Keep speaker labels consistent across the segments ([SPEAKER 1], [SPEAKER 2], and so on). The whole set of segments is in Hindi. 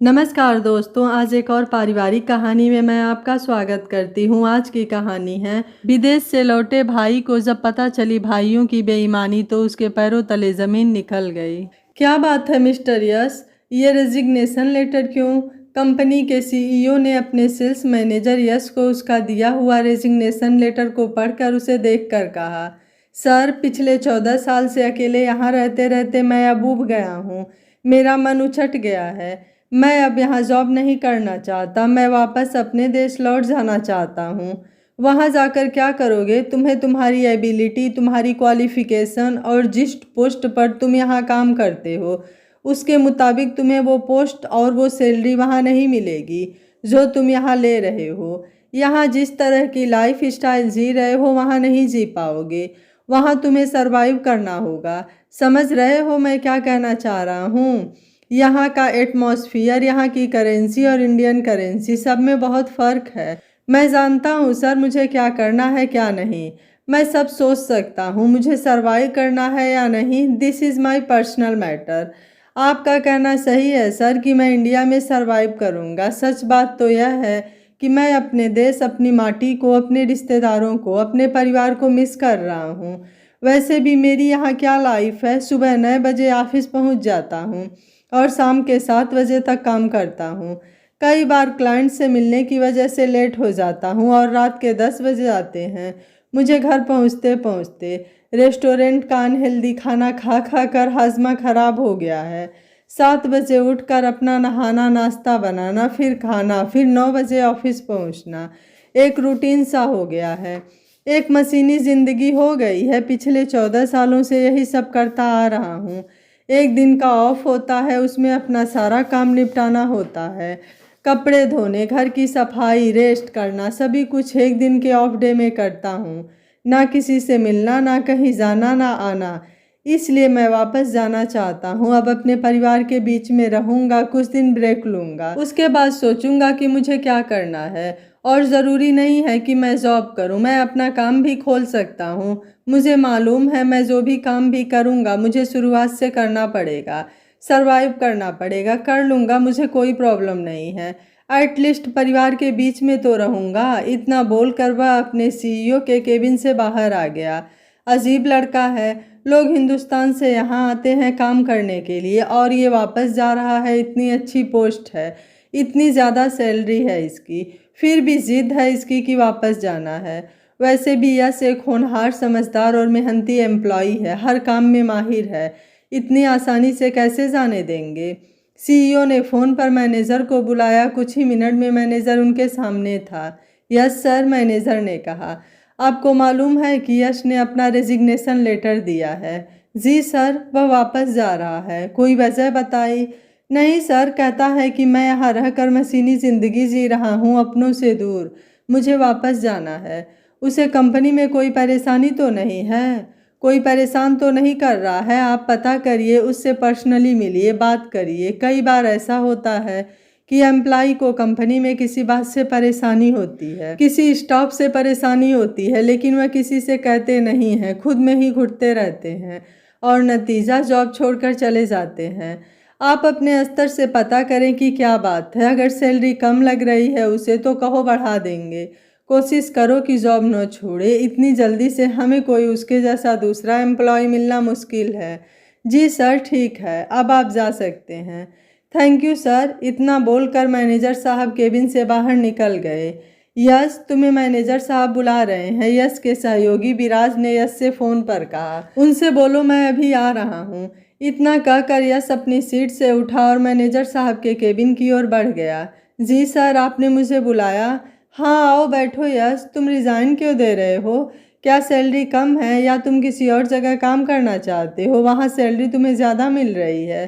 [SPEAKER 1] नमस्कार दोस्तों, आज एक और पारिवारिक कहानी में मैं आपका स्वागत करती हूँ। आज की कहानी है विदेश से लौटे भाई को जब पता चली भाइयों की बेईमानी तो उसके पैरों तले जमीन निकल गई। क्या बात है मिस्टर यश, ये रेजिग्नेशन लेटर क्यों? कंपनी के सीईओ ने अपने सेल्स मैनेजर यश को उसका दिया हुआ रेजिग्नेशन लेटर को पढ़कर उसे देखकर कहा, सर पिछले 14 साल से अकेले यहाँ रहते रहते मैं अब ऊब गया हूँ। मेरा मन उछट गया है। मैं अब यहाँ जॉब नहीं करना चाहता। मैं वापस अपने देश लौट जाना चाहता हूँ। वहाँ जाकर क्या करोगे? तुम्हें तुम्हारी एबिलिटी, तुम्हारी क्वालिफिकेशन और जिस पोस्ट पर तुम यहाँ काम करते हो उसके मुताबिक तुम्हें वो पोस्ट और वो सैलरी वहाँ नहीं मिलेगी जो तुम यहाँ ले रहे हो। यहाँ जिस तरह की लाइफ स्टाइल जी रहे हो वहाँ नहीं जी पाओगे। वहाँ तुम्हें सरवाइव करना होगा। समझ रहे हो मैं क्या कहना चाह रहा हूँ? यहाँ का एटमॉस्फियर, यहाँ की करेंसी और इंडियन करेंसी सब में बहुत फ़र्क है। मैं जानता हूँ सर मुझे क्या करना है क्या नहीं। मैं सब सोच सकता हूँ। मुझे सरवाइव करना है या नहीं, this is my personal matter. आपका कहना सही है सर कि मैं इंडिया में सरवाइव करूँगा। सच बात तो यह है कि मैं अपने देश, अपनी माटी को, अपने रिश्तेदारों को, अपने परिवार को मिस कर रहा हूँ। वैसे भी मेरी यहाँ क्या लाइफ है। सुबह 9 बजे ऑफिस पहुँच जाता हूँ और शाम के 7 बजे तक काम करता हूँ। कई बार क्लाइंट से मिलने की वजह से लेट हो जाता हूँ और रात के 10 बजे आते हैं। मुझे घर पहुँचते पहुँचते रेस्टोरेंट का अनहेल्दी खाना खा खा कर हाजमा खराब हो गया है। 7 बजे उठकर अपना नहाना, नाश्ता बनाना, फिर खाना, फिर 9 बजे ऑफिस पहुँचना एक रूटीन सा हो गया है। एक मशीनी ज़िंदगी हो गई है। पिछले 14 सालों से यही सब करता आ रहा हूँ। एक दिन का ऑफ होता है, उसमें अपना सारा काम निपटाना होता है। कपड़े धोने, घर की सफाई, रेस्ट करना, सभी कुछ एक दिन के ऑफ डे में करता हूँ। ना किसी से मिलना, ना कहीं जाना, ना आना। इसलिए मैं वापस जाना चाहता हूँ। अब अपने परिवार के बीच में रहूँगा, कुछ दिन ब्रेक लूँगा, उसके बाद सोचूंगा कि मुझे क्या करना है। और ज़रूरी नहीं है कि मैं जॉब करूँ, मैं अपना काम भी खोल सकता हूँ। मुझे मालूम है मैं जो भी काम भी करूँगा मुझे शुरुआत से करना पड़ेगा, सरवाइव करना पड़ेगा। कर लूँगा, मुझे कोई प्रॉब्लम नहीं है। एटलीस्ट परिवार के बीच में तो रहूँगा। इतना बोल कर वह अपने सीईओ के केबिन से बाहर आ गया। अजीब लड़का है। लोग हिंदुस्तान से यहाँ आते हैं काम करने के लिए और ये वापस जा रहा है। इतनी अच्छी पोस्ट है, इतनी ज़्यादा सैलरी है इसकी, फिर भी जिद है इसकी कि वापस जाना है। वैसे भी यश एक होनहार, समझदार और मेहनती एम्प्लॉई है, हर काम में माहिर है। इतनी आसानी से कैसे जाने देंगे? सीईओ ने फ़ोन पर मैनेजर को बुलाया। कुछ ही मिनट में मैनेजर उनके सामने था। यस सर, मैनेजर ने कहा। आपको मालूम है कि यश ने अपना रेजिग्नेशन लेटर दिया है? जी सर, वह वापस जा रहा है। कोई वजह बताई? नहीं सर, कहता है कि मैं यहाँ रहकर मशीनी ज़िंदगी जी रहा हूँ, अपनों से दूर। मुझे वापस जाना है। उसे कंपनी में कोई परेशानी तो नहीं है? कोई परेशान तो नहीं कर रहा है? आप पता करिए, उससे पर्सनली मिलिए, बात करिए। कई बार ऐसा होता है कि एम्प्लॉय को कंपनी में किसी बात से परेशानी होती है, किसी स्टाफ से परेशानी होती है, लेकिन वह किसी से कहते नहीं हैं, खुद में ही घुटते रहते हैं और नतीजा जॉब छोड़कर चले जाते हैं। आप अपने स्तर से पता करें कि क्या बात है। अगर सैलरी कम लग रही है उसे तो कहो बढ़ा देंगे। कोशिश करो कि जॉब न छोड़े। इतनी जल्दी से हमें कोई उसके जैसा दूसरा एम्प्लॉय मिलना मुश्किल है। जी सर, ठीक है, अब आप जा सकते हैं। Thank you sir. इतना बोलकर मैनेजर साहब केबिन से बाहर निकल गए। यश, तुम्हें मैनेजर साहब बुला रहे हैं, यश के सहयोगी विराज ने यश से फ़ोन पर कहा। उनसे बोलो मैं अभी आ रहा हूँ। इतना कहकर यश अपनी सीट से उठा और मैनेजर साहब के केबिन की ओर बढ़ गया। जी सर, आपने मुझे बुलाया? हाँ आओ बैठो। यश, तुम रिज़ाइन क्यों दे रहे हो? क्या सैलरी कम है या तुम किसी और जगह काम करना चाहते हो? वहाँ सैलरी तुम्हें ज़्यादा मिल रही है।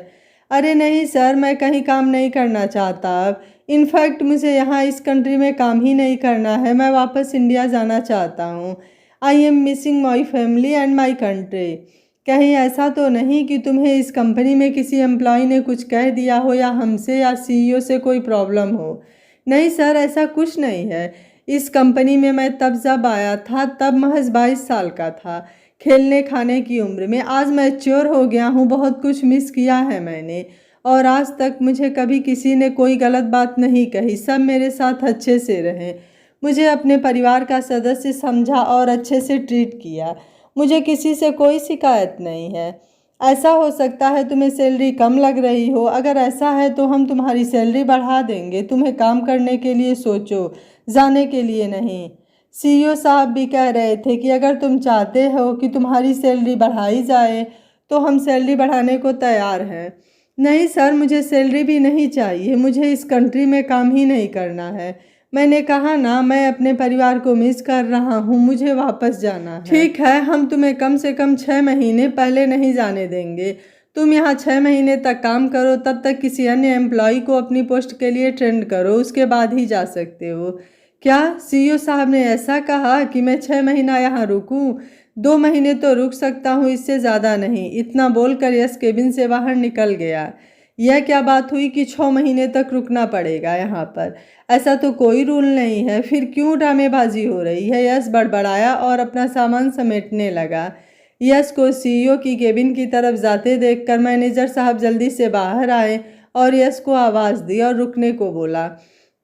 [SPEAKER 1] अरे नहीं सर, मैं कहीं काम नहीं करना चाहता अब। इनफैक्ट मुझे यहाँ इस कंट्री में काम ही नहीं करना है। मैं वापस इंडिया जाना चाहता हूँ। I am missing my family and my country. कहीं ऐसा तो नहीं कि तुम्हें इस कंपनी में किसी एम्प्लॉय ने कुछ कह दिया हो या हमसे या सीईओ से कोई प्रॉब्लम हो? नहीं सर, ऐसा कुछ नहीं है। इस कंपनी में मैं तब जब आया था तब महज 22 साल का था, खेलने खाने की उम्र में। आज मैच्योर हो गया हूँ, बहुत कुछ मिस किया है मैंने। और आज तक मुझे कभी किसी ने कोई गलत बात नहीं कही। सब मेरे साथ अच्छे से रहे, मुझे अपने परिवार का सदस्य समझा और अच्छे से ट्रीट किया। मुझे किसी से कोई शिकायत नहीं है। ऐसा हो सकता है तुम्हें सैलरी कम लग रही हो, अगर ऐसा है तो हम तुम्हारी सैलरी बढ़ा देंगे। तुम्हें काम करने के लिए सोचो, जाने के लिए नहीं। सीईओ साहब भी कह रहे थे कि अगर तुम चाहते हो कि तुम्हारी सैलरी बढ़ाई जाए तो हम सैलरी बढ़ाने को तैयार हैं। नहीं सर, मुझे सैलरी भी नहीं चाहिए, मुझे इस कंट्री में काम ही नहीं करना है। मैंने कहा ना, मैं अपने परिवार को मिस कर रहा हूँ, मुझे वापस जाना है। ठीक है, हम तुम्हें कम से कम 6 महीने पहले नहीं जाने देंगे। तुम यहाँ 6 महीने तक काम करो, तब तक किसी अन्य एम्प्लॉय को अपनी पोस्ट के लिए ट्रेंड करो, उसके बाद ही जा सकते हो। क्या सीईओ साहब ने ऐसा कहा कि मैं 6 महीना यहाँ रुकूं? 2 महीने तो रुक सकता हूँ, इससे ज़्यादा नहीं। इतना बोलकर यश केबिन से बाहर निकल गया। यह क्या बात हुई कि 6 महीने तक रुकना पड़ेगा यहाँ पर? ऐसा तो कोई रूल नहीं है, फिर क्यों ड्रामेबाजी हो रही है? यश बड़बड़ाया और अपना सामान समेटने लगा। यश को सीईओ की केबिन की तरफ जाते देखकर मैनेजर साहब जल्दी से बाहर आए और यश को आवाज़ दी और रुकने को बोला।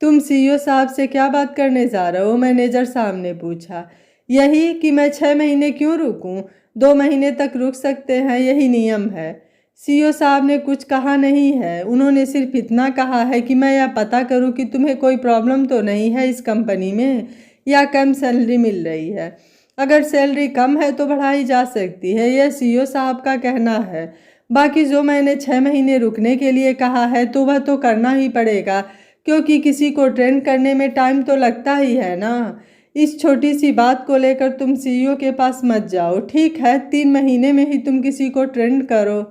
[SPEAKER 1] तुम सीईओ साहब से क्या बात करने जा रहे हो? मैनेजर साहब ने पूछा। यही कि मैं 6 महीने क्यों रुकूं? 2 महीने तक रुक सकते हैं, यही नियम है। सीईओ साहब ने कुछ कहा नहीं है, उन्होंने सिर्फ इतना कहा है कि मैं यह पता करूं कि तुम्हें कोई प्रॉब्लम तो नहीं है इस कंपनी में, या कम सैलरी मिल रही है। अगर सैलरी कम है तो बढ़ाई जा सकती है, यह सीईओ साहब का कहना है। बाकी जो मैंने 6 महीने रुकने के लिए कहा है तो वह तो करना ही पड़ेगा, क्योंकि किसी को ट्रेन करने में टाइम तो लगता ही है ना। इस छोटी सी बात को लेकर तुम सीईओ के पास मत जाओ, ठीक है? 3 महीने में ही तुम किसी को ट्रेंड करो।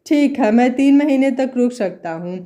[SPEAKER 1] ठीक है, मैं 3 महीने तक रुक सकता हूँ।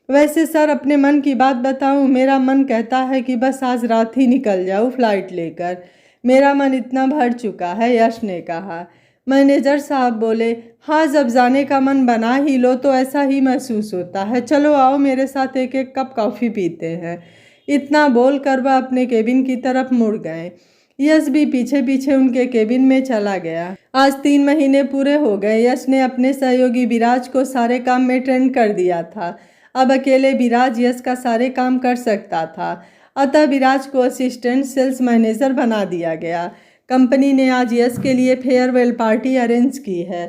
[SPEAKER 1] वैसे सर, अपने मन की बात बताऊँ, मेरा मन कहता है कि बस आज रात ही निकल जाऊँ फ्लाइट लेकर। मेरा मन इतना भर चुका है, यश ने कहा। मैनेजर साहब बोले, हाँ, जब जाने का मन बना ही लो तो ऐसा ही महसूस होता है। चलो आओ, मेरे साथ एक एक कप कॉफ़ी पीते हैं। इतना बोलकर वह अपने केबिन की तरफ मुड़ गए। यश भी पीछे पीछे उनके केबिन में चला गया। आज 3 महीने पूरे हो गए। यश ने अपने सहयोगी विराज को सारे काम में ट्रेन कर दिया था। अब अकेले विराज यश का सारे काम कर सकता था, अतः विराज को असिस्टेंट सेल्स मैनेजर बना दिया गया। कंपनी ने आज यश के लिए फेयरवेल पार्टी अरेंज की है।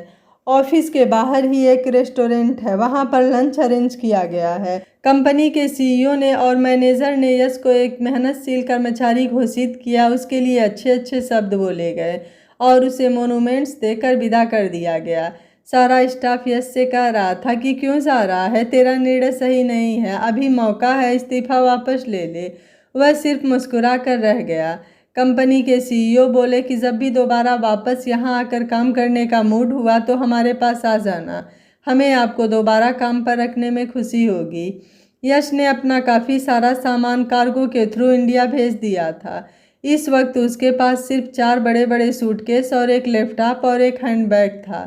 [SPEAKER 1] ऑफिस के बाहर ही एक रेस्टोरेंट है, वहां पर लंच अरेंज किया गया है। कंपनी के सीईओ ने और मैनेजर ने यश को एक मेहनतशील कर्मचारी घोषित किया। उसके लिए अच्छे अच्छे शब्द बोले गए और उसे मोनूमेंट्स देकर विदा कर दिया गया। सारा स्टाफ यश से कह रहा था कि क्यों जा रहा है, तेरा निर्णय सही नहीं है, अभी मौका है, इस्तीफा वापस ले ले। वह सिर्फ मुस्कुरा कर रह गया। कंपनी के सीईओ बोले कि जब भी दोबारा वापस यहाँ आकर काम करने का मूड हुआ तो हमारे पास आ जाना, हमें आपको दोबारा काम पर रखने में खुशी होगी। यश ने अपना काफ़ी सारा सामान कार्गो के थ्रू इंडिया भेज दिया था। इस वक्त उसके पास सिर्फ 4 बड़े बड़े सूटकेस और एक लैपटॉप और एक हैंडबैग था।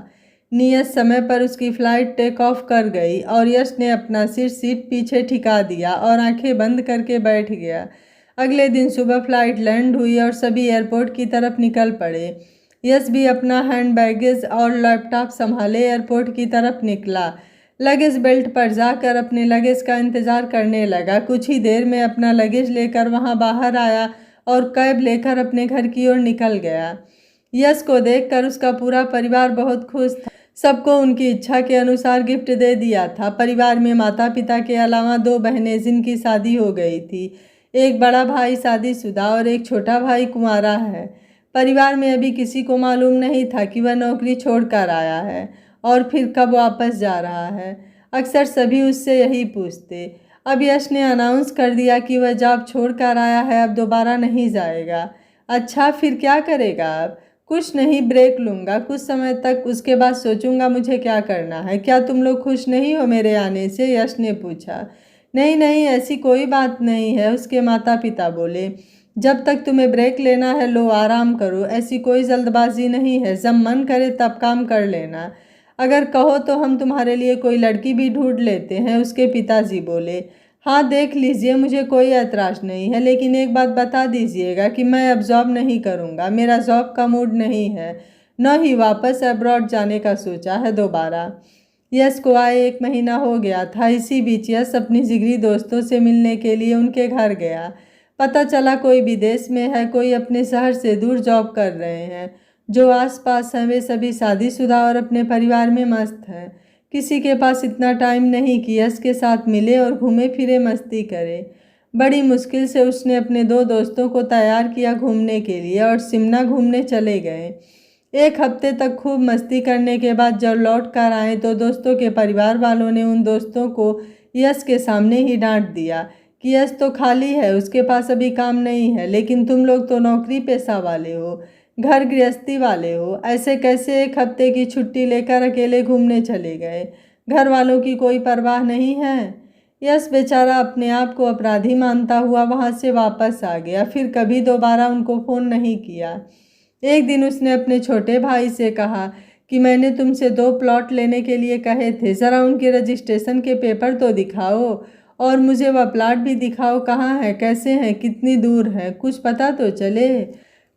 [SPEAKER 1] नियत समय पर उसकी फ़्लाइट टेक ऑफ कर गई और यश ने अपना सिर सीट पीछे ठिका दिया और आंखें बंद करके बैठ गया। अगले दिन सुबह फ्लाइट लैंड हुई और सभी एयरपोर्ट की तरफ निकल पड़े। यश भी अपना हैंड बैगेज और लैपटॉप संभाले एयरपोर्ट की तरफ निकला। लगेज बेल्ट पर जाकर अपने लगेज का इंतज़ार करने लगा। कुछ ही देर में अपना लगेज लेकर वहां बाहर आया और कैब लेकर अपने घर की ओर निकल गया। यश को देखकर उसका पूरा परिवार बहुत खुश था। सबको उनकी इच्छा के अनुसार गिफ्ट दे दिया था। परिवार में माता पिता के अलावा 2 बहनें जिनकी शादी हो गई थी, एक बड़ा भाई शादीशुदा और एक छोटा भाई कुंवारा है। परिवार में अभी किसी को मालूम नहीं था कि वह नौकरी छोड़कर आया है और फिर कब वापस जा रहा है। अक्सर सभी उससे यही पूछते। अब यश ने अनाउंस कर दिया कि वह जॉब छोड़कर आया है, अब दोबारा नहीं जाएगा। अच्छा, फिर क्या करेगा अब? कुछ नहीं, ब्रेक लूँगा कुछ समय तक, उसके बाद सोचूंगा मुझे क्या करना है। क्या तुम लोग खुश नहीं हो मेरे आने से? यश ने पूछा। नहीं नहीं, ऐसी कोई बात नहीं है, उसके माता पिता बोले। जब तक तुम्हें ब्रेक लेना है लो, आराम करो, ऐसी कोई जल्दबाजी नहीं है, जब मन करे तब काम कर लेना। अगर कहो तो हम तुम्हारे लिए कोई लड़की भी ढूंढ लेते हैं, उसके पिताजी बोले। हाँ, देख लीजिए, मुझे कोई ऐतराज़ नहीं है, लेकिन एक बात बता दीजिएगा कि मैं अब जॉब नहीं करूँगा। मेरा जॉब का मूड नहीं है, न ही वापस अब्रॉड जाने का सोचा है दोबारा। यश को आए 1 महीना हो गया था। इसी बीच यश अपनी जिगरी दोस्तों से मिलने के लिए उनके घर गया। पता चला कोई विदेश में है, कोई अपने शहर से दूर जॉब कर रहे हैं। जो आसपास हैं वे सभी शादीशुदा और अपने परिवार में मस्त हैं। किसी के पास इतना टाइम नहीं कि यश के साथ मिले और घूमे फिरे मस्ती करे। बड़ी मुश्किल से उसने अपने 2 दोस्तों को तैयार किया घूमने के लिए और शिमला घूमने चले गए। 1 हफ्ते तक खूब मस्ती करने के बाद जब लौट कर आए तो दोस्तों के परिवार वालों ने उन दोस्तों को यश के सामने ही डांट दिया कि यश तो खाली है, उसके पास अभी काम नहीं है, लेकिन तुम लोग तो नौकरी पेशा वाले हो, घर गृहस्थी वाले हो, ऐसे कैसे 1 हफ्ते की छुट्टी लेकर अकेले घूमने चले गए? घर वालों की कोई परवाह नहीं है? यश बेचारा अपने आप को अपराधी मानता हुआ वहाँ से वापस आ गया। फिर कभी दोबारा उनको फ़ोन नहीं किया। एक दिन उसने अपने छोटे भाई से कहा कि मैंने तुमसे 2 प्लॉट लेने के लिए कहे थे, ज़रा उनके रजिस्ट्रेशन के पेपर तो दिखाओ और मुझे वह प्लॉट भी दिखाओ, कहाँ है, कैसे हैं, कितनी दूर है, कुछ पता तो चले।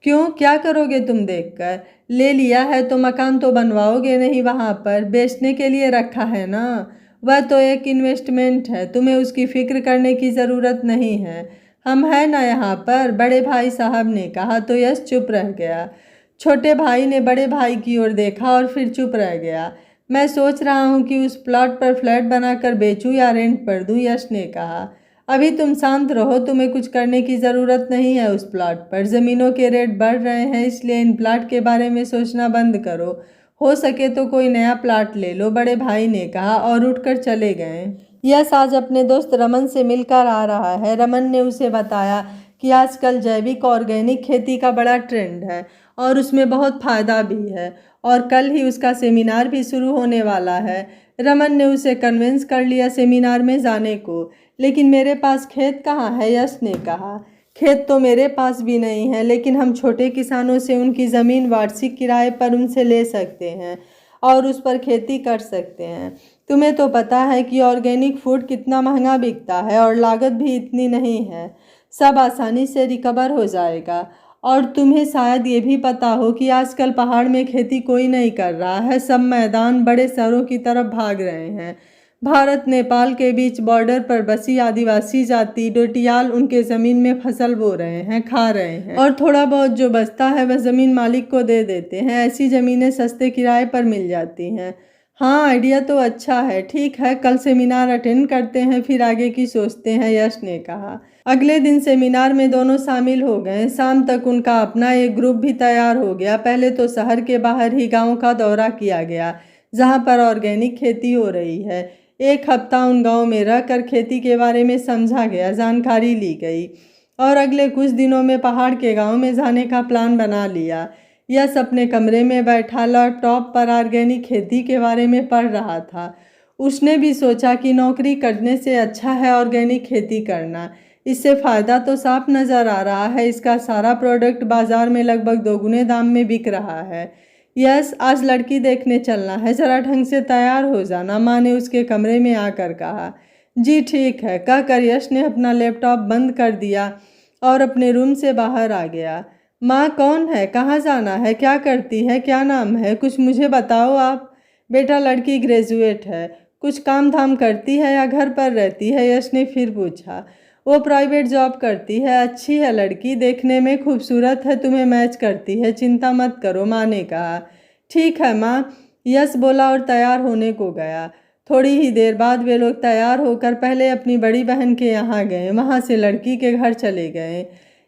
[SPEAKER 1] क्यों, क्या करोगे तुम देखकर? ले लिया है तो मकान तो बनवाओगे नहीं, वहाँ पर बेचने के लिए रखा है ना। वह तो एक इन्वेस्टमेंट है, तुम्हें उसकी फिक्र करने की ज़रूरत नहीं है। हम हैं ना यहाँ पर, बड़े भाई साहब ने कहा तो यश चुप रह गया। छोटे भाई ने बड़े भाई की ओर देखा और फिर चुप रह गया। मैं सोच रहा हूँ कि उस प्लॉट पर फ्लैट बनाकर बेचूं या रेंट पर दूं, यश ने कहा। अभी तुम शांत रहो, तुम्हें कुछ करने की ज़रूरत नहीं है। उस प्लॉट पर ज़मीनों के रेट बढ़ रहे हैं, इसलिए इन प्लॉट के बारे में सोचना बंद करो। हो सके तो कोई नया प्लॉट ले लो, बड़े भाई ने कहा और उठकर चले गए। यश आज अपने दोस्त रमन से मिलकर आ रहा है। रमन ने उसे बताया कि आजकल जैविक ऑर्गेनिक खेती का बड़ा ट्रेंड है और उसमें बहुत फ़ायदा भी है, और कल ही उसका सेमिनार भी शुरू होने वाला है। रमन ने उसे कन्विंस कर लिया सेमिनार में जाने को। लेकिन मेरे पास खेत कहाँ है, यश ने कहा। खेत तो मेरे पास भी नहीं है, लेकिन हम छोटे किसानों से उनकी ज़मीन वार्षिक किराए पर उनसे ले सकते हैं और उस पर खेती कर सकते हैं। तुम्हें तो पता है कि ऑर्गेनिक फूड कितना महंगा बिकता है और लागत भी इतनी नहीं है। सब आसानी से रिकवर हो जाएगा। और तुम्हें शायद ये भी पता हो कि आजकल पहाड़ में खेती कोई नहीं कर रहा है, सब मैदान बड़े शहरों की तरफ भाग रहे हैं। भारत नेपाल के बीच बॉर्डर पर बसी आदिवासी जाति डोटियाल उनके ज़मीन में फसल बो रहे हैं, खा रहे हैं, और थोड़ा बहुत जो बचता है वह ज़मीन मालिक को दे देते हैं। ऐसी ज़मीनें सस्ते किराए पर मिल जाती हैं। हाँ, आइडिया तो अच्छा है। ठीक है, कल सेमिनार अटेंड करते हैं, फिर आगे की सोचते हैं, यश ने कहा। अगले दिन सेमिनार में दोनों शामिल हो गए। शाम तक उनका अपना एक ग्रुप भी तैयार हो गया। पहले तो शहर के बाहर ही गांव का दौरा किया गया जहां पर ऑर्गेनिक खेती हो रही है। 1 हफ्ता उन गांव में रहकर खेती के बारे में समझा गया, जानकारी ली गई और अगले कुछ दिनों में पहाड़ के गांव में जाने का प्लान बना लिया। यश अपने कमरे में बैठा लैपटॉप पर ऑर्गेनिक खेती के बारे में पढ़ रहा था। उसने भी सोचा कि नौकरी करने से अच्छा है ऑर्गेनिक खेती करना। इससे फ़ायदा तो साफ नज़र आ रहा है। इसका सारा प्रोडक्ट बाज़ार में लगभग 2 गुने दाम में बिक रहा है। यस, आज लड़की देखने चलना है, ज़रा ढंग से तैयार हो जाना, माँ ने उसके कमरे में आकर कहा। जी ठीक है, कहकर यश ने अपना लैपटॉप बंद कर दिया और अपने रूम से बाहर आ गया। माँ कौन है, कहाँ जाना है, क्या करती है, क्या नाम है, कुछ मुझे बताओ आप। बेटा, लड़की ग्रेजुएट है, कुछ काम धाम करती है या घर पर रहती है, यश ने फिर पूछा। वो प्राइवेट जॉब करती है, अच्छी है लड़की, देखने में खूबसूरत है, तुम्हें मैच करती है, चिंता मत करो, माँ ने कहा। ठीक है माँ, यश बोला और तैयार होने को गया। थोड़ी ही देर बाद वे लोग तैयार होकर पहले अपनी बड़ी बहन के यहाँ गए, वहाँ से लड़की के घर चले गए।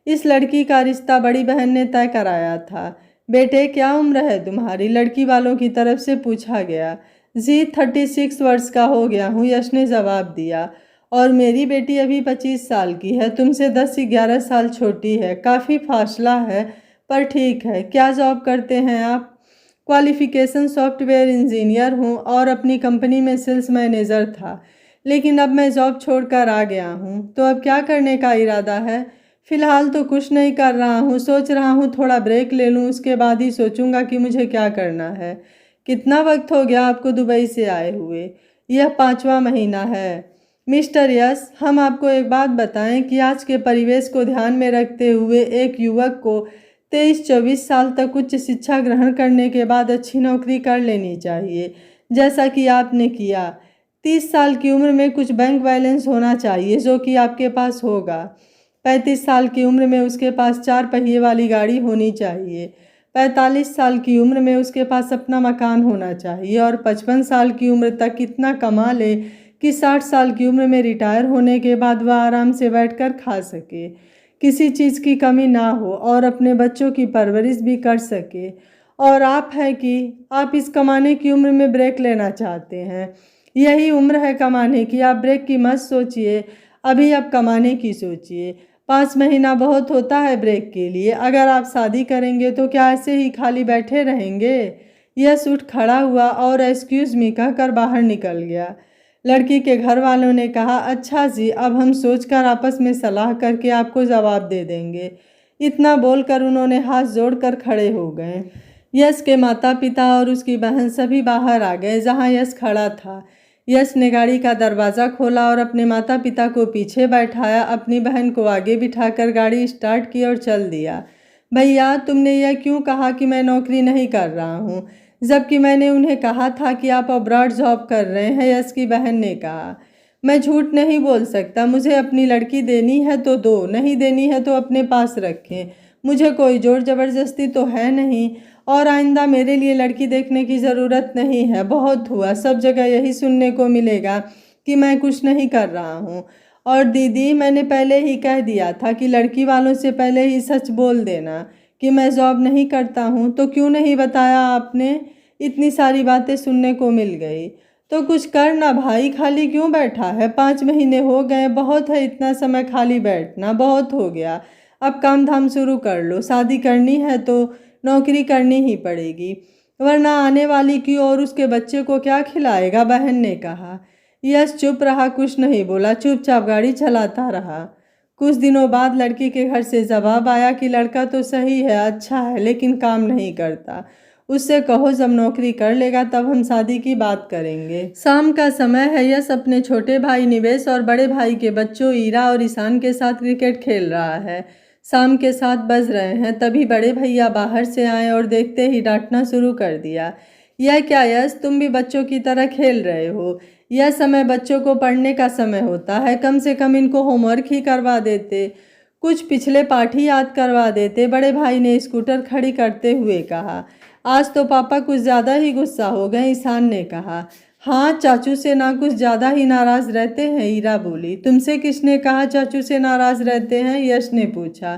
[SPEAKER 1] इस लड़की का रिश्ता बड़ी बहन ने तय कराया था। बेटे, क्या उम्र है तुम्हारी, लड़की वालों की तरफ से पूछा गया। जी 36 वर्ष का हो गया हूँ, यश ने जवाब दिया। और मेरी बेटी अभी 25 साल की है, तुमसे 10-11 साल छोटी है, काफ़ी फासला है, पर ठीक है। क्या जॉब करते हैं आप? क्वालिफिकेशन सॉफ्टवेयर इंजीनियर हूँ और अपनी कंपनी में सेल्स मैनेजर था, लेकिन अब मैं जॉब छोड़कर आ गया हूँ। तो अब क्या करने का इरादा है? फ़िलहाल तो कुछ नहीं कर रहा हूँ, सोच रहा हूँ थोड़ा ब्रेक ले लूँ, उसके बाद ही सोचूंगा कि मुझे क्या करना है। कितना वक्त हो गया आपको दुबई से आए हुए? यह 5वां महीना है। मिस्टर यश, हम आपको एक बात बताएं कि आज के परिवेश को ध्यान में रखते हुए एक युवक को 23-24 साल तक उच्च शिक्षा ग्रहण करने के बाद अच्छी नौकरी कर लेनी चाहिए। जैसा कि आपने किया। 30 साल की उम्र में कुछ बैंक बैलेंस होना चाहिए जो कि आपके पास होगा। 35 साल की उम्र में उसके पास 4 पहिए वाली गाड़ी होनी चाहिए। 45 साल की उम्र में उसके पास अपना मकान होना चाहिए और 55 साल की उम्र तक इतना कमा ले कि 60 साल की उम्र में रिटायर होने के बाद वह आराम से बैठकर खा सके, किसी चीज़ की कमी ना हो और अपने बच्चों की परवरिश भी कर सके। और आप है कि आप इस कमाने की उम्र में ब्रेक लेना चाहते हैं। यही उम्र है कमाने की, आप ब्रेक की मत सोचिए, अभी आप कमाने की सोचिए। 5 महीना बहुत होता है ब्रेक के लिए। अगर आप शादी करेंगे तो क्या ऐसे ही खाली बैठे रहेंगे? यश उठ खड़ा हुआ और एक्सक्यूज़ मी कहकर बाहर निकल गया। लड़की के घर वालों ने कहा, अच्छा जी, अब हम सोचकर आपस में सलाह करके आपको जवाब दे देंगे। इतना बोलकर उन्होंने हाथ जोड़कर खड़े हो गए। यश के माता पिता और उसकी बहन सभी बाहर आ गए जहां यश खड़ा था। यश ने गाड़ी का दरवाज़ा खोला और अपने माता पिता को पीछे बैठाया, अपनी बहन को आगे बिठाकर गाड़ी स्टार्ट की और चल दिया। भैया, तुमने यह क्यों कहा कि मैं नौकरी नहीं कर रहा हूँ, जबकि मैंने उन्हें कहा था कि आप अब्रॉड जॉब कर रहे हैं? यश की बहन ने कहा। मैं झूठ नहीं बोल सकता, मुझे अपनी लड़की देनी है तो दो, नहीं देनी है तो अपने पास रखें। मुझे कोई जोर ज़बरदस्ती तो है नहीं और आइंदा मेरे लिए लड़की देखने की ज़रूरत नहीं है। बहुत हुआ, सब जगह यही सुनने को मिलेगा कि मैं कुछ नहीं कर रहा हूँ। और दीदी, मैंने पहले ही कह दिया था कि लड़की वालों से पहले ही सच बोल देना कि मैं जॉब नहीं करता हूँ। तो क्यों नहीं बताया आपने? इतनी सारी बातें सुनने को मिल गई। तो कुछ कर ना भाई, खाली क्यों बैठा है? 5 महीने हो गए, बहुत है इतना समय खाली बैठना, बहुत हो गया। अब काम धाम शुरू कर लो, शादी करनी है तो नौकरी करनी ही पड़ेगी, वरना आने वाली की और उसके बच्चे को क्या खिलाएगा? बहन ने कहा। यश चुप रहा, कुछ नहीं बोला, चुपचाप गाड़ी चलाता रहा। कुछ दिनों बाद लड़की के घर से जवाब आया कि लड़का तो सही है, अच्छा है, लेकिन काम नहीं करता। उससे कहो जब नौकरी कर लेगा तब हम शादी की बात करेंगे। शाम का समय है। यश अपने छोटे भाई निवेश और बड़े भाई के बच्चों ईरा और ईशान के साथ क्रिकेट खेल रहा है। शाम के 7 बज रहे हैं, तभी बड़े भैया बाहर से आए और देखते ही डांटना शुरू कर दिया। यह क्या यश, तुम भी बच्चों की तरह खेल रहे हो? यह समय बच्चों को पढ़ने का समय होता है, कम से कम इनको होमवर्क ही करवा देते, कुछ पिछले पाठ ही याद करवा देते। बड़े भाई ने स्कूटर खड़ी करते हुए कहा। आज तो पापा कुछ ज़्यादा ही गुस्सा हो गए, ईशान ने कहा। हाँ, चाचू से ना कुछ ज़्यादा ही नाराज़ रहते हैं, ईरा बोली। तुमसे किसने कहा चाचू से नाराज़ रहते हैं? यश ने पूछा।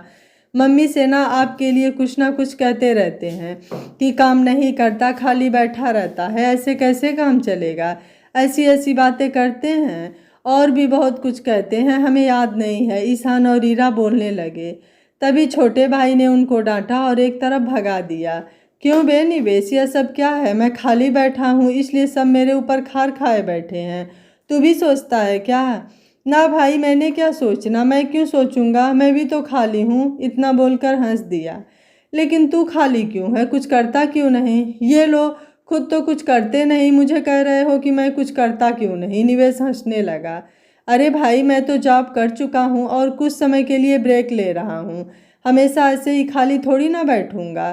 [SPEAKER 1] मम्मी से ना आपके लिए कुछ ना कुछ कहते रहते हैं कि काम नहीं करता, खाली बैठा रहता है, ऐसे कैसे काम चलेगा, ऐसी ऐसी बातें करते हैं, और भी बहुत कुछ कहते हैं, हमें याद नहीं है, ईशान और ईरा बोलने लगे। तभी छोटे भाई ने उनको डांटा और एक तरफ भगा दिया। क्यों बे निवेश, यह सब क्या है? मैं खाली बैठा हूँ इसलिए सब मेरे ऊपर खार खाए बैठे हैं, तू भी सोचता है क्या? ना भाई, मैंने क्या सोचना, मैं क्यों सोचूंगा, मैं भी तो खाली हूँ, इतना बोलकर हंस दिया। लेकिन तू खाली क्यों है, कुछ करता क्यों नहीं? ये लो, खुद तो कुछ करते नहीं, मुझे कह रहे हो कि मैं कुछ करता क्यों नहीं? निवेश हंसने लगा। अरे भाई, मैं तो जॉब कर चुका हूँ और कुछ समय के लिए ब्रेक ले रहा हूँ, हमेशा ऐसे ही खाली थोड़ी ना बैठूंगा,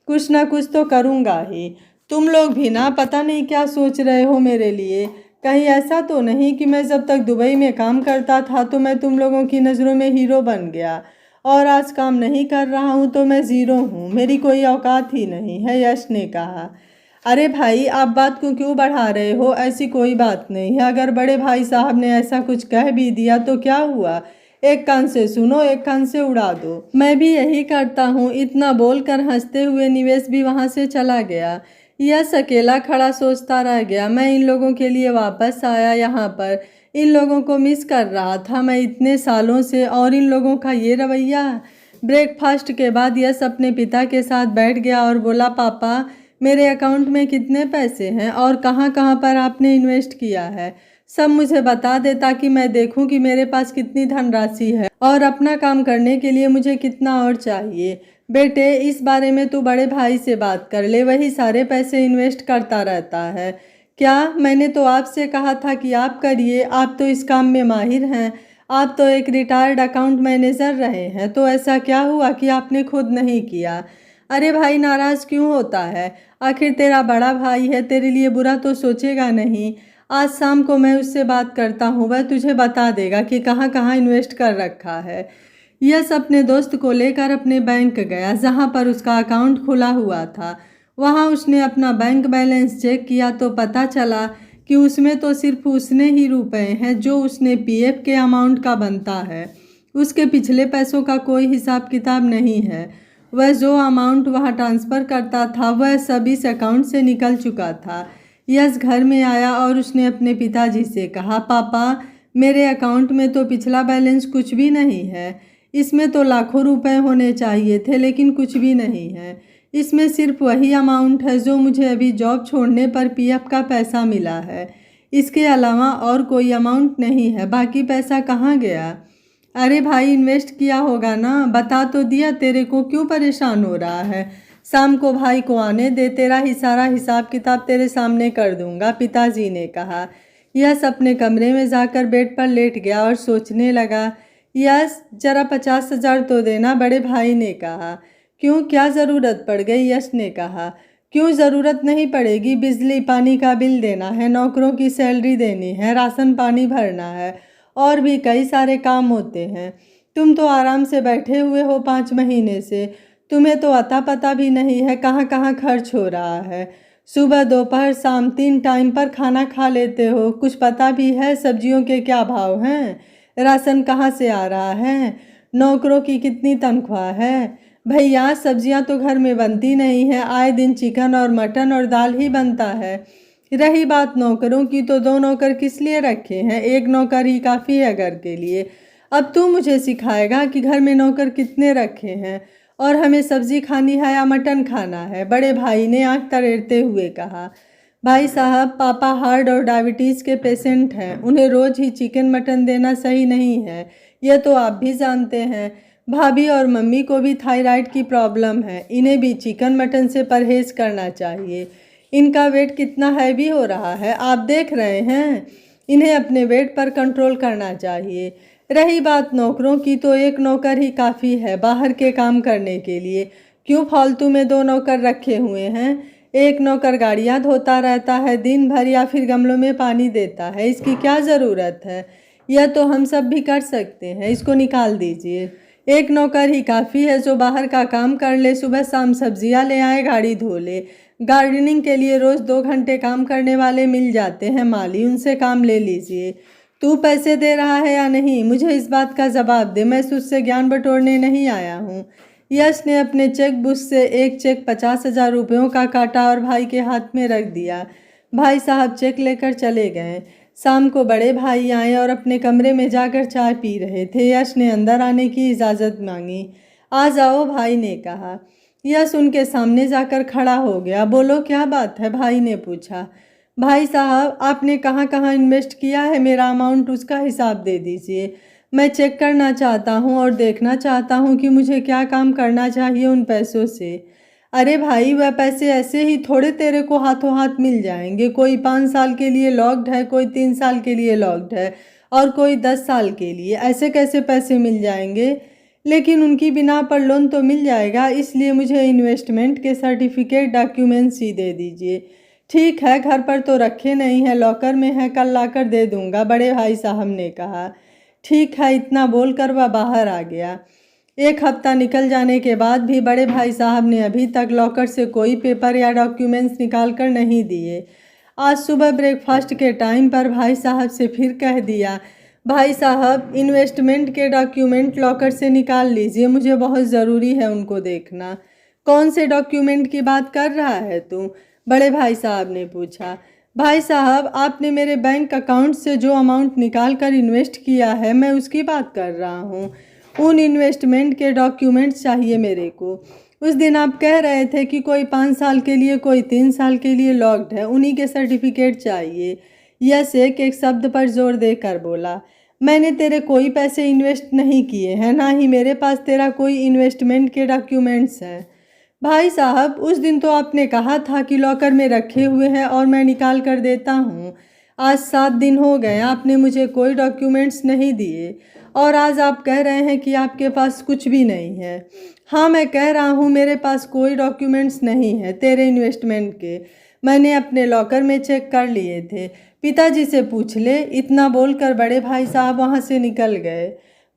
[SPEAKER 1] कुछ ना कुछ तो करूँगा ही। तुम लोग भी ना पता नहीं क्या सोच रहे हो मेरे लिए। कहीं ऐसा तो नहीं कि मैं जब तक दुबई में काम करता था तो मैं तुम लोगों की नज़रों में हीरो बन गया और आज काम नहीं कर रहा हूँ तो मैं ज़ीरो हूँ, मेरी कोई औकात ही नहीं है, यश ने कहा। अरे भाई, आप बात को क्यों बढ़ा रहे हो? ऐसी कोई बात नहीं है, अगर बड़े भाई साहब ने ऐसा कुछ कह भी दिया तो क्या हुआ, एक कान से सुनो एक कान से उड़ा दो, मैं भी यही करता हूँ। इतना बोलकर हंसते हुए निवेश भी वहाँ से चला गया। यश अकेला खड़ा सोचता रह गया। मैं इन लोगों के लिए वापस आया यहाँ पर, इन लोगों को मिस कर रहा था मैं इतने सालों से, और इन लोगों का ये रवैया। ब्रेकफास्ट के बाद यश अपने पिता के साथ बैठ गया और बोला, पापा, मेरे अकाउंट में कितने पैसे हैं और कहाँ कहाँ पर आपने इन्वेस्ट किया है, सब मुझे बता दे ताकि मैं देखूं कि मेरे पास कितनी धनराशि है और अपना काम करने के लिए मुझे कितना और चाहिए। बेटे, इस बारे में तू बड़े भाई से बात कर ले, वही सारे पैसे इन्वेस्ट करता रहता है। क्या? मैंने तो आपसे कहा था कि आप करिए, आप तो इस काम में माहिर हैं, आप तो एक रिटायर्ड अकाउंट मैनेजर रहे हैं, तो ऐसा क्या हुआ कि आपने खुद नहीं किया? अरे भाई नाराज़ क्यों होता है? आखिर तेरा बड़ा भाई है, तेरे लिए बुरा तो सोचेगा नहीं। आज शाम को मैं उससे बात करता हूँ, वह तुझे बता देगा कि कहाँ कहाँ इन्वेस्ट कर रखा है। यश अपने दोस्त को लेकर अपने बैंक गया जहाँ पर उसका अकाउंट खुला हुआ था। वहाँ उसने अपना बैंक बैलेंस चेक किया तो पता चला कि उसमें तो सिर्फ उसने ही रुपए हैं जो उसने पीएफ के अमाउंट का बनता है। उसके पिछले पैसों का कोई हिसाब किताब नहीं है। वह जो अमाउंट वहाँ ट्रांसफ़र करता था वह सब इस अकाउंट से निकल चुका था। यश घर में आया और उसने अपने पिताजी से कहा, पापा मेरे अकाउंट में तो पिछला बैलेंस कुछ भी नहीं है। इसमें तो लाखों रुपए होने चाहिए थे लेकिन कुछ भी नहीं है। इसमें सिर्फ वही अमाउंट है जो मुझे अभी जॉब छोड़ने पर पीएफ का पैसा मिला है। इसके अलावा और कोई अमाउंट नहीं है। बाकी पैसा कहाँ गया? अरे भाई इन्वेस्ट किया होगा ना, बता तो दिया, तेरे को क्यों परेशान हो रहा है? शाम को भाई को आने दे, तेरा ही सारा हिसाब किताब तेरे सामने कर दूंगा, पिताजी ने कहा। यश अपने कमरे में जाकर बेड पर लेट गया और सोचने लगा। यश जरा 50,000 तो देना, बड़े भाई ने कहा। क्यों, क्या ज़रूरत पड़ गई? यश ने कहा। क्यों ज़रूरत नहीं पड़ेगी, बिजली पानी का बिल देना है, नौकरों की सैलरी देनी है, राशन पानी भरना है और भी कई सारे काम होते हैं। तुम तो आराम से बैठे हुए हो 5 महीने से, तुम्हें तो अता पता भी नहीं है कहाँ कहाँ खर्च हो रहा है। सुबह दोपहर शाम 3 टाइम पर खाना खा लेते हो, कुछ पता भी है सब्जियों के क्या भाव हैं, राशन कहाँ से आ रहा है, नौकरों की कितनी तनख्वाह है? भैया सब्जियां तो घर में बनती नहीं है, आए दिन चिकन और मटन और दाल ही बनता है। रही बात नौकरों की, तो 2 नौकर किस लिए रखे हैं? 1 नौकर ही काफ़ी है घर के लिए। अब तू मुझे सिखाएगा कि घर में नौकर कितने रखे हैं और हमें सब्जी खानी है या मटन खाना है? बड़े भाई ने आंख तरेरते हुए कहा। भाई साहब, पापा हार्ट और डायबिटीज़ के पेशेंट हैं, उन्हें रोज़ ही चिकन मटन देना सही नहीं है, यह तो आप भी जानते हैं। भाभी और मम्मी को भी थायराइड की प्रॉब्लम है, इन्हें भी चिकन मटन से परहेज़ करना चाहिए। इनका वेट कितना हैवी हो रहा है, आप देख रहे हैं। इन्हें अपने वेट पर कंट्रोल करना चाहिए। रही बात नौकरों की, तो 1 नौकर ही काफ़ी है बाहर के काम करने के लिए। क्यों फालतू में 2 नौकर रखे हुए हैं? 1 नौकर गाड़ियाँ धोता रहता है दिन भर या फिर गमलों में पानी देता है, इसकी क्या ज़रूरत है? यह तो हम सब भी कर सकते हैं, इसको निकाल दीजिए। 1 नौकर ही काफ़ी है जो बाहर का काम कर ले, सुबह शाम सब्जियां ले आए, गाड़ी धो ले। गार्डनिंग के लिए रोज़ 2 घंटे काम करने वाले मिल जाते हैं माली, उनसे काम ले लीजिए। तू पैसे दे रहा है या नहीं, मुझे इस बात का जवाब दे, मैं तुझसे ज्ञान बटोरने नहीं आया हूँ। यश ने अपने चेक बुक से एक चेक 50,000 रुपयों का काटा और भाई के हाथ में रख दिया। भाई साहब चेक लेकर चले गए। शाम को बड़े भाई आए और अपने कमरे में जाकर चाय पी रहे थे। यश ने अंदर आने की इजाज़त मांगी। आ जाओ, भाई ने कहा। यश उनके सामने जाकर खड़ा हो गया। बोलो क्या बात है, भाई ने पूछा। भाई साहब, आपने कहाँ कहाँ इन्वेस्ट किया है, मेरा अमाउंट उसका हिसाब दे दीजिए। मैं चेक करना चाहता हूँ और देखना चाहता हूँ कि मुझे क्या काम करना चाहिए उन पैसों से। अरे भाई, वह पैसे ऐसे ही थोड़े तेरे को हाथों हाथ मिल जाएंगे। कोई 5 साल के लिए लॉक्ड है, कोई 3 साल के लिए लॉक्ड है और कोई 10 साल के लिए। ऐसे कैसे पैसे मिल जाएंगे? लेकिन उनकी बिना पर लोन तो मिल जाएगा, इसलिए मुझे इन्वेस्टमेंट के सर्टिफिकेट डॉक्यूमेंट्स ही दे दीजिए। ठीक है, घर पर तो रखे नहीं है, लॉकर में है, कल लाकर दे दूंगा, बड़े भाई साहब ने कहा। ठीक है, इतना बोलकर वह बाहर आ गया। 1 हफ्ता निकल जाने के बाद भी बड़े भाई साहब ने अभी तक लॉकर से कोई पेपर या डॉक्यूमेंट्स निकाल कर नहीं दिए। आज सुबह ब्रेकफास्ट के टाइम पर भाई साहब से फिर कह दिया, भाई साहब इन्वेस्टमेंट के डॉक्यूमेंट लॉकर से निकाल लीजिए, मुझे बहुत ज़रूरी है उनको देखना। कौन से डॉक्यूमेंट की बात कर रहा है तू? बड़े भाई साहब ने पूछा। भाई साहब, आपने मेरे बैंक अकाउंट से जो अमाउंट निकाल कर इन्वेस्ट किया है, मैं उसकी बात कर रहा हूँ। उन इन्वेस्टमेंट के डॉक्यूमेंट्स चाहिए मेरे को। उस दिन आप कह रहे थे कि कोई 5 साल के लिए, कोई 3 साल के लिए लॉक्ड है, उन्हीं के सर्टिफिकेट चाहिए। यस एक एक शब्द पर जोर देकर बोला। मैंने तेरे कोई पैसे इन्वेस्ट नहीं किए हैं, ना ही मेरे पास तेरा कोई इन्वेस्टमेंट के डॉक्यूमेंट्स हैं। भाई साहब, उस दिन तो आपने कहा था कि लॉकर में रखे हुए हैं और मैं निकाल कर देता हूँ। आज 7 दिन हो गए, आपने मुझे कोई डॉक्यूमेंट्स नहीं दिए और आज आप कह रहे हैं कि आपके पास कुछ भी नहीं है। हाँ, मैं कह रहा हूँ मेरे पास कोई डॉक्यूमेंट्स नहीं है तेरे इन्वेस्टमेंट के। मैंने अपने लॉकर में चेक कर लिए थे। पिताजी से पूछ ले। इतना बोलकर बड़े भाई साहब वहाँ से निकल गए।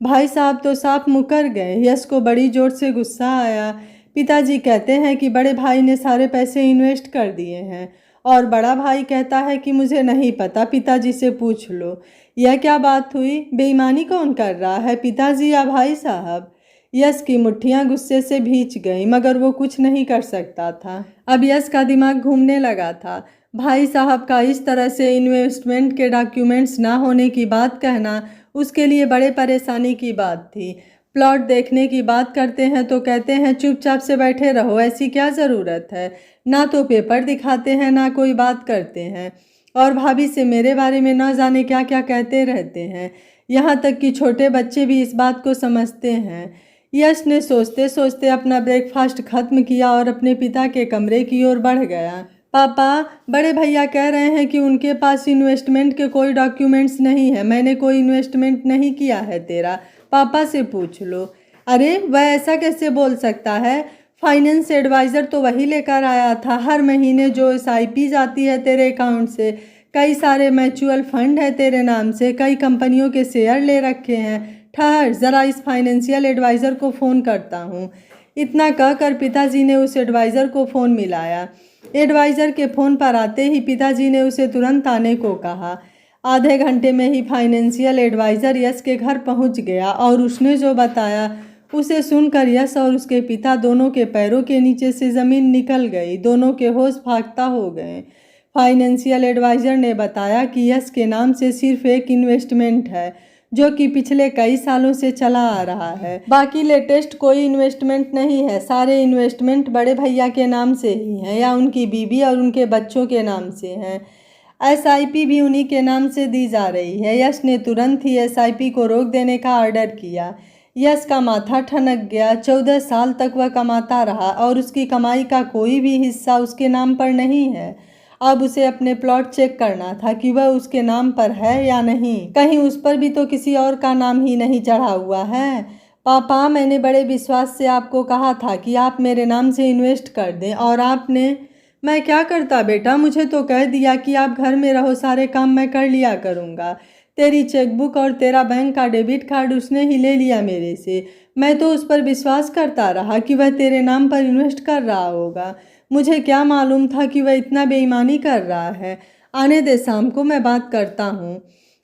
[SPEAKER 1] भाई साहब तो साफ मुकर गए। यश को बड़ी जोर से गुस्सा आया। पिताजी कहते हैं कि बड़े भाई ने सारे पैसे इन्वेस्ट कर दिए हैं और बड़ा भाई कहता है कि मुझे नहीं पता, पिताजी से पूछ लो। यह क्या बात हुई? बेईमानी कौन कर रहा है, पिताजी या भाई साहब? यश की मुट्ठियां गुस्से से भींच गईं, मगर वो कुछ नहीं कर सकता था। अब यश का दिमाग घूमने लगा था। भाई साहब का इस तरह से इन्वेस्टमेंट के डॉक्यूमेंट्स ना होने की बात कहना उसके लिए बड़े परेशानी की बात थी। प्लॉट देखने की बात करते हैं तो कहते हैं चुपचाप से बैठे रहो, ऐसी क्या ज़रूरत है। ना तो पेपर दिखाते हैं ना कोई बात करते हैं, और भाभी से मेरे बारे में ना जाने क्या क्या कहते रहते हैं। यहाँ तक कि छोटे बच्चे भी इस बात को समझते हैं। यश ने सोचते सोचते अपना ब्रेकफास्ट खत्म किया और अपने पिता के कमरे की ओर बढ़ गया। पापा, बड़े भैया कह रहे हैं कि उनके पास इन्वेस्टमेंट के कोई डॉक्यूमेंट्स नहीं है। मैंने कोई इन्वेस्टमेंट नहीं किया है तेरा, पापा से पूछ लो। अरे, वह ऐसा कैसे बोल सकता है? फाइनेंस एडवाइज़र तो वही लेकर आया था। हर महीने जो SIP जाती है तेरे अकाउंट से, कई सारे म्यूचुअल फंड है तेरे नाम से, कई कंपनियों के शेयर ले रखे हैं। ठहर ज़रा, इस फाइनेंशियल एडवाइज़र को फ़ोन करता हूँ। इतना कहकर पिताजी ने उस एडवाइज़र को फ़ोन मिलाया। एडवाइज़र के फ़ोन पर आते ही पिताजी ने उसे तुरंत आने को कहा। आधे घंटे में ही फाइनेंशियल एडवाइज़र यश के घर पहुंच गया और उसने जो बताया उसे सुनकर यश और उसके पिता दोनों के पैरों के नीचे से ज़मीन निकल गई। दोनों के होश फाख्ता हो गए। फाइनेंशियल एडवाइज़र ने बताया कि यश के नाम से सिर्फ एक इन्वेस्टमेंट है जो कि पिछले कई सालों से चला आ रहा है। बाकी लेटेस्ट कोई इन्वेस्टमेंट नहीं है। सारे इन्वेस्टमेंट बड़े भैया के नाम से ही हैं या उनकी बीवी और उनके बच्चों के नाम से हैं। SIP भी उन्हीं के नाम से दी जा रही है। यश ने तुरंत ही SIP को रोक देने का ऑर्डर किया। यश का माथा ठनक गया। 14 साल तक वह कमाता रहा और उसकी कमाई का कोई भी हिस्सा उसके नाम पर नहीं है। अब उसे अपने प्लॉट चेक करना था कि वह उसके नाम पर है या नहीं। कहीं उस पर भी तो किसी और का नाम ही नहीं चढ़ा हुआ है। पापा, मैंने बड़े विश्वास से आपको कहा था कि आप मेरे नाम से इन्वेस्ट कर दें और आपने। मैं क्या करता बेटा, मुझे तो कह दिया कि आप घर में रहो, सारे काम मैं कर लिया करूँगा। तेरी चेकबुक और तेरा बैंक का डेबिट कार्ड उसने ही ले लिया मेरे से। मैं तो उस पर विश्वास करता रहा कि वह तेरे नाम पर इन्वेस्ट कर रहा होगा। मुझे क्या मालूम था कि वह इतना बेईमानी कर रहा है। आने दे, शाम को मैं बात करता हूँ।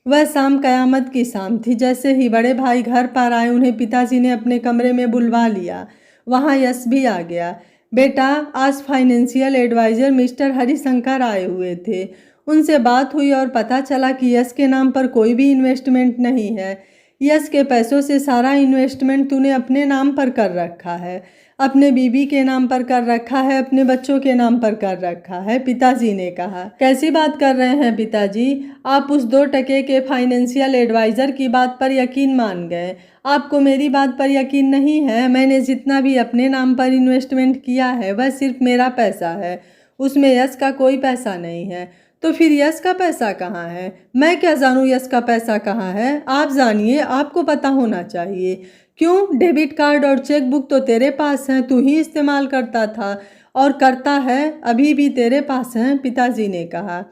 [SPEAKER 1] वह शाम कयामत की शाम थी। जैसे ही बड़े भाई घर पर आए उन्हें पिताजी ने अपने कमरे में बुलवा लिया। वहाँ यश भी आ गया। बेटा, आज फाइनेंशियल एडवाइज़र मिस्टर हरिशंकर आए हुए थे। उनसे बात हुई और पता चला कि यश के नाम पर कोई भी इन्वेस्टमेंट नहीं है। यश के पैसों से सारा इन्वेस्टमेंट तूने अपने नाम पर कर रखा है, अपने बीबी के नाम पर कर रखा है, अपने बच्चों के नाम पर कर रखा है। पिताजी ने कहा। कैसी बात कर रहे हैं पिताजी? आप उस 2 टके के फाइनेंशियल एडवाइज़र की बात पर यकीन मान गए। आपको मेरी बात पर यकीन नहीं है? मैंने जितना भी अपने नाम पर इन्वेस्टमेंट किया है वह सिर्फ मेरा पैसा है, उसमें यश का कोई पैसा नहीं है। तो फिर यश का पैसा कहाँ है? मैं क्या जानूँ यश का पैसा कहाँ है? आप जानिए, आपको पता होना चाहिए। क्यों? डेबिट कार्ड और चेक बुक तो तेरे पास हैं, तू ही इस्तेमाल करता था और करता है, अभी भी तेरे पास हैं, पिताजी ने कहा।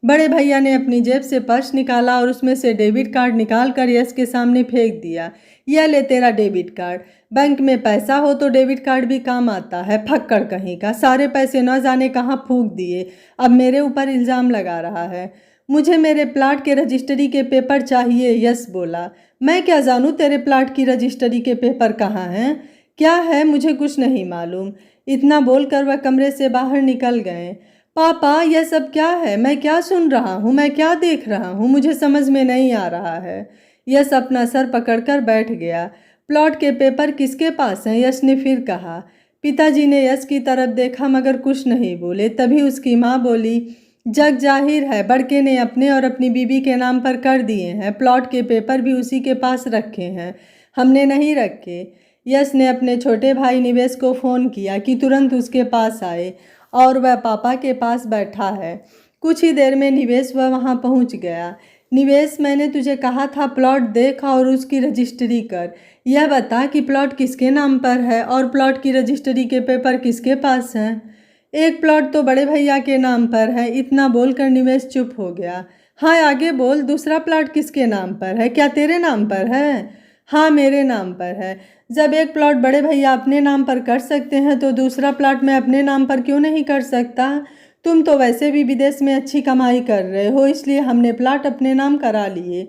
[SPEAKER 1] बड़े भैया ने अपनी जेब से पर्स निकाला और उसमें से डेबिट कार्ड निकाल कर यश के सामने फेंक दिया। यह ले तेरा डेबिट कार्ड। बैंक में पैसा हो तो डेबिट कार्ड भी काम आता है। फक्कड़ कहीं का, सारे पैसे न जाने कहाँ फूंक दिए। अब मेरे ऊपर इल्ज़ाम लगा रहा है। मुझे मेरे प्लाट के रजिस्ट्री के पेपर चाहिए, यश बोला। मैं क्या जानूँ तेरे प्लाट की रजिस्ट्री के पेपर कहाँ हैं? क्या है, मुझे कुछ नहीं मालूम। इतना बोलकर वह कमरे से बाहर निकल गए। पापा, यह सब क्या है? मैं क्या सुन रहा हूँ, मैं क्या देख रहा हूँ? मुझे समझ में नहीं आ रहा है। यश अपना सर पकड़कर बैठ गया। प्लॉट के पेपर किसके पास हैं? यश ने फिर कहा। पिताजी ने यश की तरफ देखा मगर कुछ नहीं बोले। तभी उसकी माँ बोली, जग जाहिर है बड़के ने अपने और अपनी बीबी के नाम पर कर दिए हैं। प्लॉट के पेपर भी उसी के पास रखे हैं, हमने नहीं रखे। यश ने अपने छोटे भाई निवेश को फ़ोन किया कि तुरंत उसके पास आए और वह पापा के पास बैठा है। कुछ ही देर में निवेश वह वहाँ पहुँच गया। निवेश, मैंने तुझे कहा था प्लॉट देख और उसकी रजिस्ट्री कर। यह बता कि प्लॉट किसके नाम पर है और प्लॉट की रजिस्ट्री के पेपर किसके पास हैं। एक प्लॉट तो बड़े भैया के नाम पर है। इतना बोलकर निवेश चुप हो गया। हाँ आगे बोल, दूसरा प्लॉट किसके नाम पर है? क्या तेरे नाम पर है? हाँ मेरे नाम पर है। जब एक प्लॉट बड़े भैया अपने नाम पर कर सकते हैं तो दूसरा प्लॉट मैं अपने नाम पर क्यों नहीं कर सकता? तुम तो वैसे भी विदेश में अच्छी कमाई कर रहे हो, इसलिए हमने प्लॉट अपने नाम करा लिए।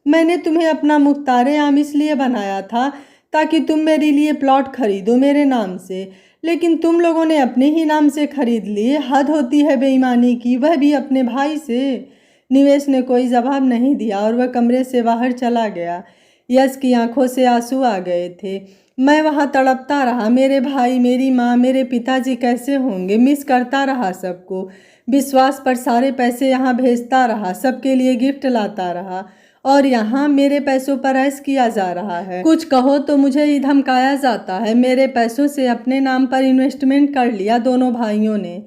[SPEAKER 1] मैंने तुम्हें अपना मुख्तार आम इसलिए बनाया था ताकि तुम मेरे लिए प्लॉट खरीदो मेरे नाम से, लेकिन तुम लोगों ने अपने ही नाम से खरीद लिए। हद होती है बेईमानी की, वह भी अपने भाई से। निवेश ने कोई जवाब नहीं दिया और वह कमरे से बाहर चला गया। यश की आंखों से आंसू आ गए थे। मैं वहाँ तड़पता रहा, मेरे भाई, मेरी माँ, मेरे पिताजी कैसे होंगे। मिस करता रहा सबको। विश्वास पर सारे पैसे यहाँ भेजता रहा, सबके लिए गिफ्ट लाता रहा, और यहाँ मेरे पैसों पर ऐश किया जा रहा है। कुछ कहो तो मुझे ही धमकाया जाता है। मेरे पैसों से अपने नाम पर इन्वेस्टमेंट कर लिया दोनों भाइयों ने।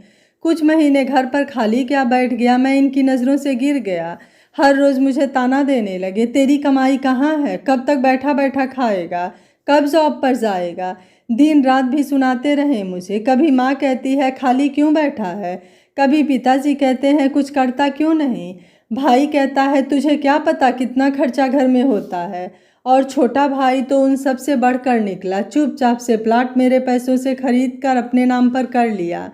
[SPEAKER 1] कुछ महीने घर पर खाली क्या बैठ गया, मैं इनकी नज़रों से गिर गया। हर रोज़ मुझे ताना देने लगे, तेरी कमाई कहाँ है, कब तक बैठा बैठा खाएगा, कब जॉब पर जाएगा। दिन रात भी सुनाते रहे मुझे। कभी माँ कहती है खाली क्यों बैठा है, कभी पिताजी कहते हैं कुछ करता क्यों नहीं, भाई कहता है तुझे क्या पता कितना खर्चा घर में होता है, और छोटा भाई तो उन सब से बढ़कर निकला। चुपचाप से प्लाट मेरे पैसों से खरीद कर अपने नाम पर कर लिया।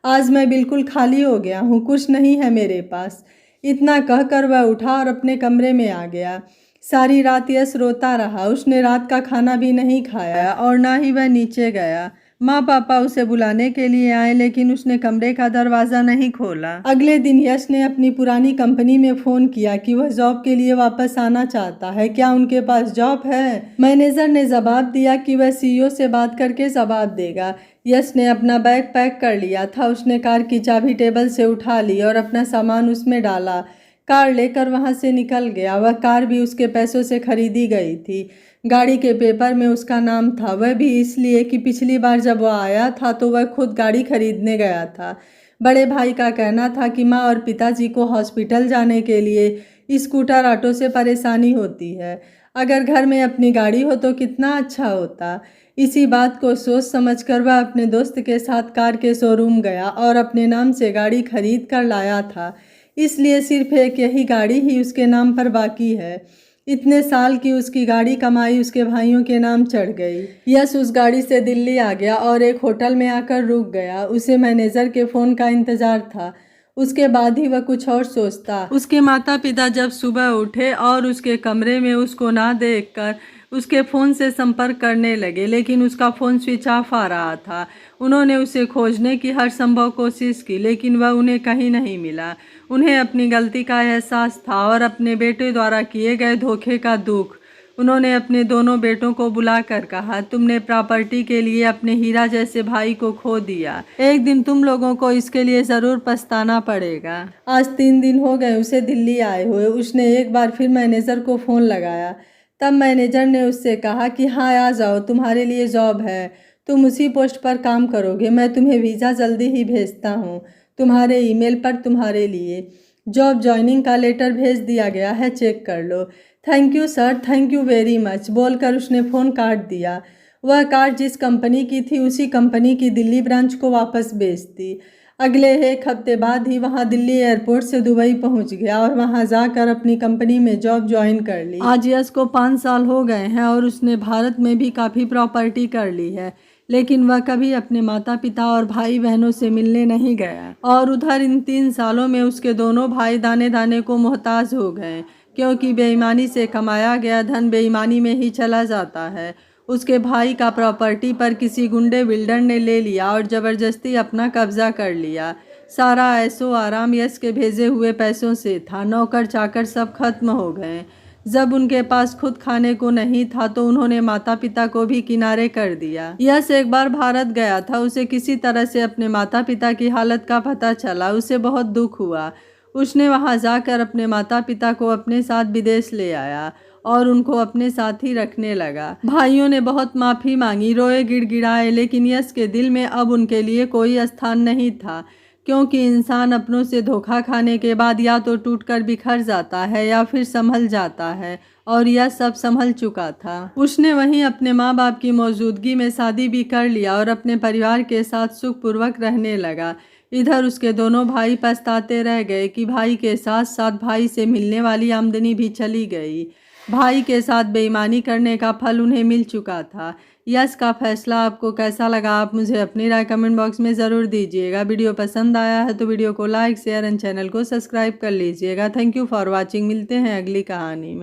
[SPEAKER 1] आज मैं बिल्कुल खाली हो गया हूँ, कुछ नहीं है मेरे पास। इतना कहकर वह उठा और अपने कमरे में आ गया। सारी रात यश रोता रहा। उसने रात का खाना भी नहीं खाया और ना ही वह नीचे गया। माँ पापा उसे बुलाने के लिए आए, लेकिन उसने कमरे का दरवाज़ा नहीं खोला। अगले दिन यश ने अपनी पुरानी कंपनी में फ़ोन किया कि वह जॉब के लिए वापस आना चाहता है। क्या उनके पास जॉब है? मैनेजर ने जवाब दिया कि वह सीईओ से बात करके जवाब देगा। यश ने अपना बैग पैक कर लिया था। उसने कार की चाबी टेबल से उठा ली और अपना सामान उसमें डाला। कार लेकर वहाँ से निकल गया। वह कार भी उसके पैसों से खरीदी गई थी। गाड़ी के पेपर में उसका नाम था, वह भी इसलिए कि पिछली बार जब वह आया था तो वह खुद गाड़ी खरीदने गया था। बड़े भाई का कहना था कि माँ और पिताजी को हॉस्पिटल जाने के लिए स्कूटर ऑटो से परेशानी होती है। अगर घर में अपनी गाड़ी हो तो कितना अच्छा होता। इसी बात को सोच समझकर वह अपने दोस्त के साथ कार के शोरूम गया और अपने नाम से गाड़ी खरीद कर लाया था। इसलिए सिर्फ एक यही गाड़ी ही उसके नाम पर बाकी है। इतने साल की उसकी गाड़ी कमाई उसके भाइयों के नाम चढ़ गई। यश उस गाड़ी से दिल्ली आ गया और एक होटल में आकर रुक गया। उसे मैनेजर के फ़ोन का इंतज़ार था। उसके बाद ही वह कुछ और सोचता। उसके माता पिता जब सुबह उठे और उसके कमरे में उसको ना देखकर उसके फ़ोन से संपर्क करने लगे, लेकिन उसका फ़ोन स्विच ऑफ आ रहा था। उन्होंने उसे खोजने की हर संभव कोशिश की, लेकिन वह उन्हें कहीं नहीं मिला। उन्हें अपनी गलती का एहसास था और अपने बेटे द्वारा किए गए धोखे का दुख। उन्होंने अपने दोनों बेटों को बुलाकर कहा, तुमने प्रॉपर्टी के लिए अपने हीरा जैसे भाई को खो दिया। एक दिन तुम लोगों को इसके लिए ज़रूर पछताना पड़ेगा। आज 3 दिन हो गए उसे दिल्ली आए हुए। उसने एक बार फिर मैनेजर को फ़ोन लगाया। तब मैनेजर ने उससे कहा कि हाँ आ जाओ, तुम्हारे लिए जॉब है, तुम उसी पोस्ट पर काम करोगे। मैं तुम्हें वीज़ा जल्दी ही भेजता हूँ तुम्हारे ईमेल पर। तुम्हारे लिए जॉब ज्वाइनिंग का लेटर भेज दिया गया है, चेक कर लो। Thank you sir, thank you very much बोलकर उसने फ़ोन काट दिया। वह कार जिस कंपनी की थी उसी कंपनी की दिल्ली ब्रांच को वापस भेजती। अगले 1 हफ्ते बाद ही वहाँ दिल्ली एयरपोर्ट से दुबई पहुँच गया और वहाँ जाकर अपनी कंपनी में जॉब ज्वाइन कर ली। आज यश को 5 साल हो गए हैं और उसने भारत में भी काफ़ी प्रॉपर्टी कर ली है, लेकिन वह कभी अपने माता पिता और भाई बहनों से मिलने नहीं गया। और उधर इन 3 सालों में उसके दोनों भाई दाने दाने को मोहताज हो गए, क्योंकि बेईमानी से कमाया गया धन बेईमानी में ही चला जाता है। उसके भाई का प्रॉपर्टी पर किसी गुंडे बिल्डर ने ले लिया और ज़बरदस्ती अपना कब्जा कर लिया। सारा ऐशो आराम यश के भेजे हुए पैसों से था। नौकर चाकर सब खत्म हो गए। जब उनके पास खुद खाने को नहीं था तो उन्होंने माता पिता को भी किनारे कर दिया। यश एक बार भारत गया था। उसे किसी तरह से अपने माता पिता की हालत का पता चला। उसे बहुत दुख हुआ। उसने वहां जाकर अपने माता पिता को अपने साथ विदेश ले आया और उनको अपने साथ ही रखने लगा। भाइयों ने बहुत माफ़ी मांगी, रोए गिड़गिड़ाए, लेकिन यश के दिल में अब उनके लिए कोई स्थान नहीं था। क्योंकि इंसान अपनों से धोखा खाने के बाद या तो टूटकर बिखर जाता है या फिर संभल जाता है, और यह सब संभल चुका था। उसने वहीं अपने माँ बाप की मौजूदगी में शादी भी कर लिया और अपने परिवार के साथ सुखपूर्वक रहने लगा। इधर उसके दोनों भाई पछताते रह गए कि भाई के साथ साथ भाई से मिलने वाली आमदनी भी चली गई। भाई के साथ बेईमानी करने का फल उन्हें मिल चुका था। यश का फैसला आपको कैसा लगा, आप मुझे अपनी राय कमेंट बॉक्स में ज़रूर दीजिएगा। वीडियो पसंद आया है तो वीडियो को लाइक शेयर एंड चैनल को सब्सक्राइब कर लीजिएगा। Thank you for watching. मिलते हैं अगली कहानी में।